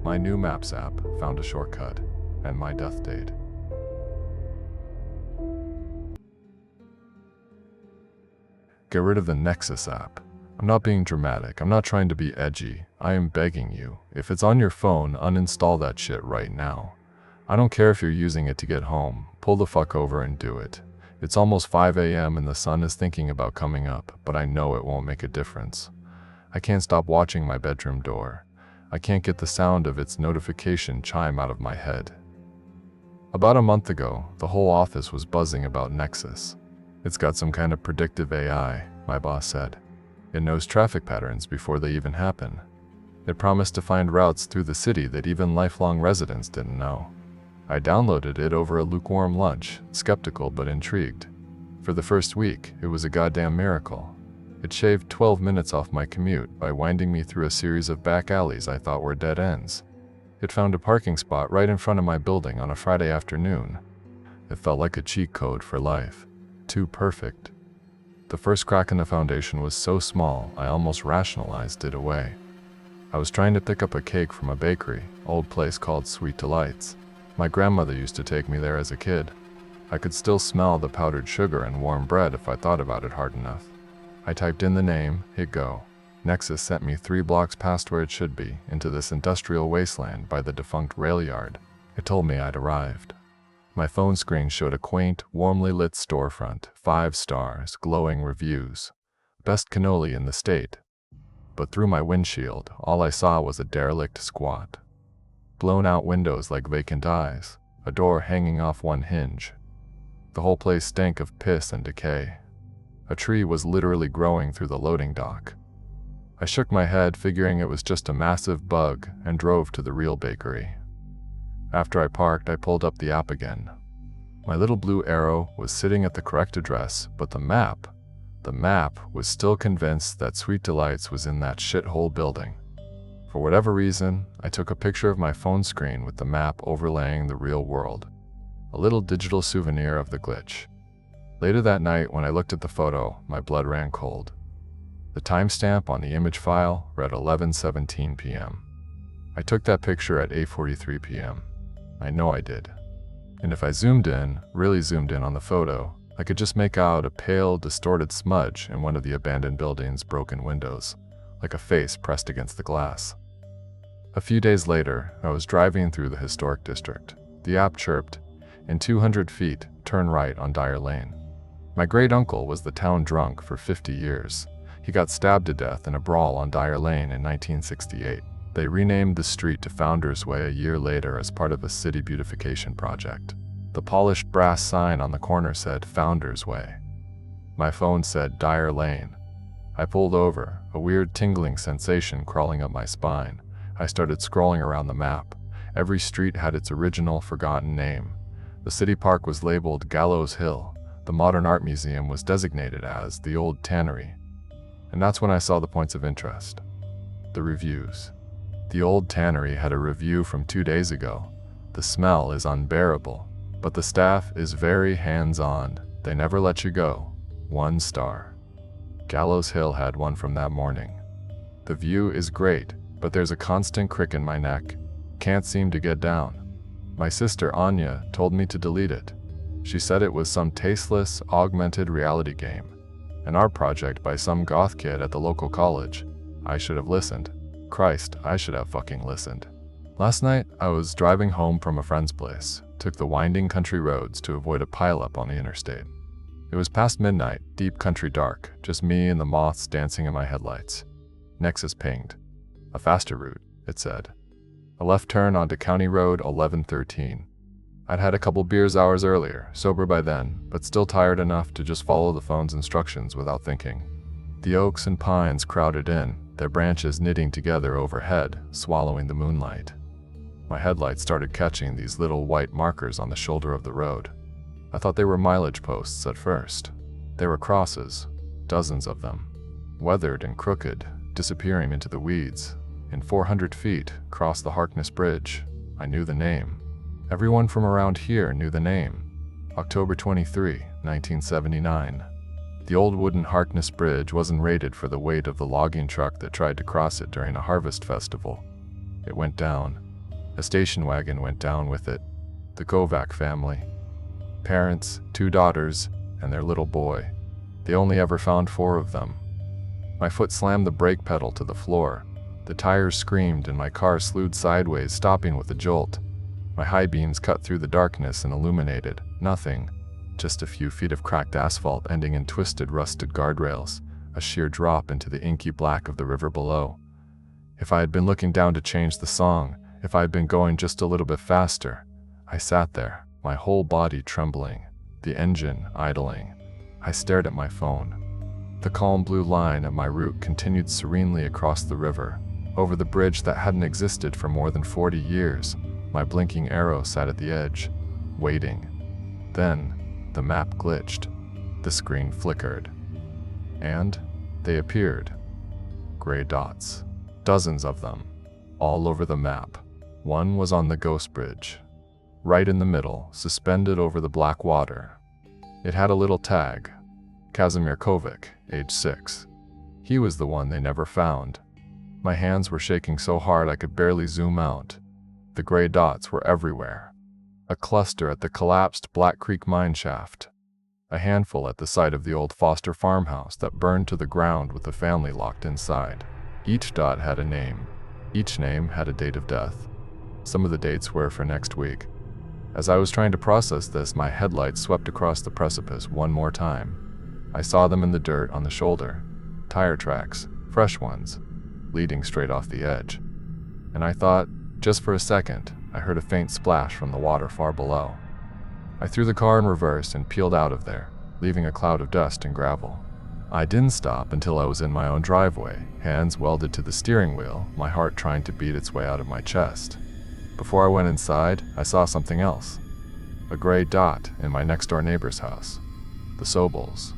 My new Maps app found a shortcut, and my death date. Get rid of the Nexus app. I'm not being dramatic, I'm not trying to be edgy. I am begging you, if it's on your phone, uninstall that shit right now. I don't care if you're using it to get home, pull the fuck over and do it. It's almost 5 a.m. and the sun is thinking about coming up, but I know it won't make a difference. I can't stop watching my bedroom door. I can't get the sound of its notification chime out of my head. About a month ago, the whole office was buzzing about Nexus. It's got some kind of predictive AI, my boss said. It knows traffic patterns before they even happen. It promised to find routes through the city that even lifelong residents didn't know. I downloaded it over a lukewarm lunch, skeptical but intrigued. For the first week, it was a goddamn miracle. It shaved 12 minutes off my commute by winding me through a series of back alleys I thought were dead ends. It found a parking spot right in front of my building on a Friday afternoon. It felt like a cheat code for life. Too perfect. The first crack in the foundation was so small, I almost rationalized it away. I was trying to pick up a cake from a bakery, old place called Sweet Delights. My grandmother used to take me there as a kid. I could still smell the powdered sugar and warm bread if I thought about it hard enough. I typed in the name, hit go. Nexus sent me 3 blocks past where it should be, into this industrial wasteland by the defunct rail yard. It told me I'd arrived. My phone screen showed a quaint, warmly lit storefront, 5 stars, glowing reviews. Best cannoli in the state. But through my windshield, all I saw was a derelict squat. Blown out windows like vacant eyes, a door hanging off one hinge. The whole place stank of piss and decay. A tree was literally growing through the loading dock. I shook my head, figuring it was just a massive bug, and drove to the real bakery. After I parked, I pulled up the app again. My little blue arrow was sitting at the correct address, but the map was still convinced that Sweet Delights was in that shithole building. For whatever reason, I took a picture of my phone screen with the map overlaying the real world. A little digital souvenir of the glitch. Later that night, when I looked at the photo, my blood ran cold. The timestamp on the image file read 11:17 p.m. I took that picture at 8:43 p.m. I know I did. And if I zoomed in, really zoomed in on the photo, I could just make out a pale, distorted smudge in one of the abandoned building's broken windows, like a face pressed against the glass. A few days later, I was driving through the historic district. The app chirped, "In 200 feet, turn right on Dyer Lane." My great-uncle was the town drunk for 50 years. He got stabbed to death in a brawl on Dyer Lane in 1968. They renamed the street to Founders Way a year later as part of a city beautification project. The polished brass sign on the corner said Founders Way. My phone said Dyer Lane. I pulled over, a weird tingling sensation crawling up my spine. I started scrolling around the map. Every street had its original, forgotten name. The city park was labeled Gallows Hill. The Modern Art Museum was designated as the Old Tannery. And that's when I saw the points of interest. The reviews. The Old Tannery had a review from 2 days ago. The smell is unbearable, but the staff is very hands-on. They never let you go. 1 star. Gallows Hill had one from that morning. The view is great, but there's a constant crick in my neck. Can't seem to get down. My sister Anya told me to delete it. She said it was some tasteless, augmented reality game. An art project by some goth kid at the local college. I should have listened. Christ, I should have fucking listened. Last night, I was driving home from a friend's place. Took the winding country roads to avoid a pileup on the interstate. It was past midnight, deep country dark, just me and the moths dancing in my headlights. Nexus pinged. A faster route, it said. A left turn onto County Road 1113. I'd had a couple beers hours earlier, sober by then, but still tired enough to just follow the phone's instructions without thinking. The oaks and pines crowded in, their branches knitting together overhead, swallowing the moonlight. My headlights started catching these little white markers on the shoulder of the road. I thought they were mileage posts at first. They were crosses, dozens of them, weathered and crooked, disappearing into the weeds. In 400 feet, crossed the Harkness Bridge. I knew the name. Everyone from around here knew the name. October 23, 1979. The old wooden Harkness Bridge wasn't rated for the weight of the logging truck that tried to cross it during a harvest festival. It went down. A station wagon went down with it. The Kovac family. Parents, 2 daughters, and their little boy. They only ever found 4 of them. My foot slammed the brake pedal to the floor. The tires screamed and my car slewed sideways, stopping with a jolt. My high beams cut through the darkness and illuminated nothing. Just a few feet of cracked asphalt ending in twisted, rusted guardrails, a sheer drop into the inky black of the river below. If I had been looking down to change the song, if I had been going just a little bit faster. I sat there, my whole body trembling, the engine idling. I stared at my phone. The calm blue line at my route continued serenely across the river, over the bridge that hadn't existed for more than 40 years. My blinking arrow sat at the edge, waiting. Then, the map glitched. The screen flickered. And they appeared. Gray dots. Dozens of them, all over the map. One was on the Ghost Bridge, right in the middle, suspended over the black water. It had a little tag, Kazimir Kovac, age 6. He was the one they never found. My hands were shaking so hard I could barely zoom out. The gray dots were everywhere. A cluster at the collapsed Black Creek mine shaft. A handful at the site of the old Foster farmhouse that burned to the ground with the family locked inside. Each dot had a name. Each name had a date of death. Some of the dates were for next week. As I was trying to process this, my headlights swept across the precipice one more time. I saw them in the dirt on the shoulder. Tire tracks, fresh ones, leading straight off the edge. And I thought, just for a second, I heard a faint splash from the water far below. I threw the car in reverse and peeled out of there, leaving a cloud of dust and gravel. I didn't stop until I was in my own driveway, hands welded to the steering wheel, my heart trying to beat its way out of my chest. Before I went inside, I saw something else. A gray dot in my next-door neighbor's house. The Sobels.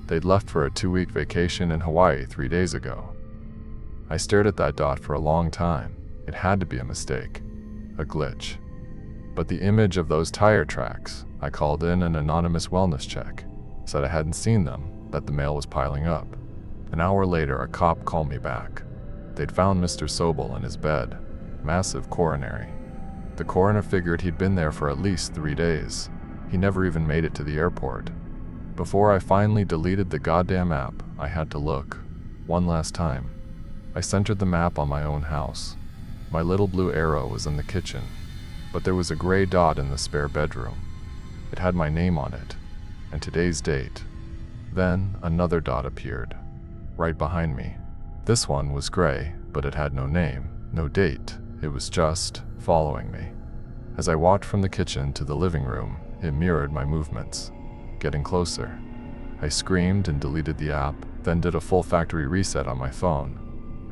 They'd left for a 2-week vacation in Hawaii 3 days ago. I stared at that dot for a long time. It had to be a mistake. A glitch. But the image of those tire tracks, I called in an anonymous wellness check, said I hadn't seen them, that the mail was piling up. An hour later, a cop called me back. They'd found Mr. Sobel in his bed. Massive coronary. The coroner figured he'd been there for at least 3 days. He never even made it to the airport. Before I finally deleted the goddamn app, I had to look. One last time. I centered the map on my own house. My little blue arrow was in the kitchen, but there was a gray dot in the spare bedroom. It had my name on it, and today's date. Then another dot appeared, right behind me. This one was gray, but it had no name, no date. It was just following me. As I walked from the kitchen to the living room, it mirrored my movements, getting closer. I screamed and deleted the app, then did a full factory reset on my phone.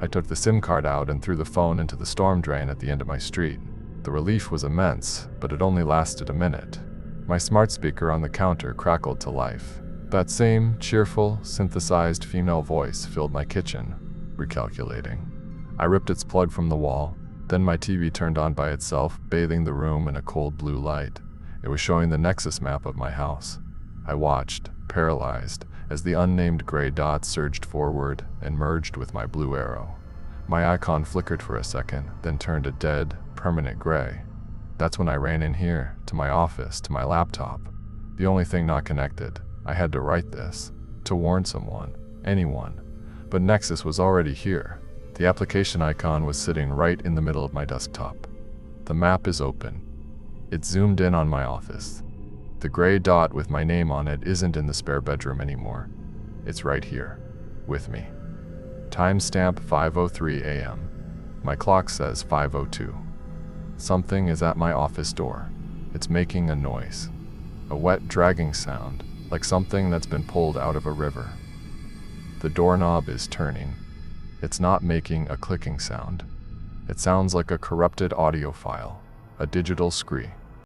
I took the SIM card out and threw the phone into the storm drain at the end of my street. The relief was immense, but it only lasted a minute. My smart speaker on the counter crackled to life. That same cheerful, synthesized female voice filled my kitchen, recalculating. I ripped its plug from the wall. Then my TV turned on by itself, bathing the room in a cold blue light. It was showing the Nexus map of my house. I watched, paralyzed, as the unnamed gray dot surged forward and merged with my blue arrow. My icon flickered for a second, then turned a dead, permanent gray. That's when I ran in here, to my office, to my laptop. The only thing not connected. I had to write this, to warn someone, anyone. But Nexus was already here. The application icon was sitting right in the middle of my desktop. The map is open. It zoomed in on my office. The gray dot with my name on it isn't in the spare bedroom anymore. It's right here, with me. Timestamp 5:03 a.m. My clock says 5:02. Something is at my office door. It's making a noise. A wet dragging sound, like something that's been pulled out of a river. The doorknob is turning. It's not making a clicking sound. It sounds like a corrupted audio file, a digital scree.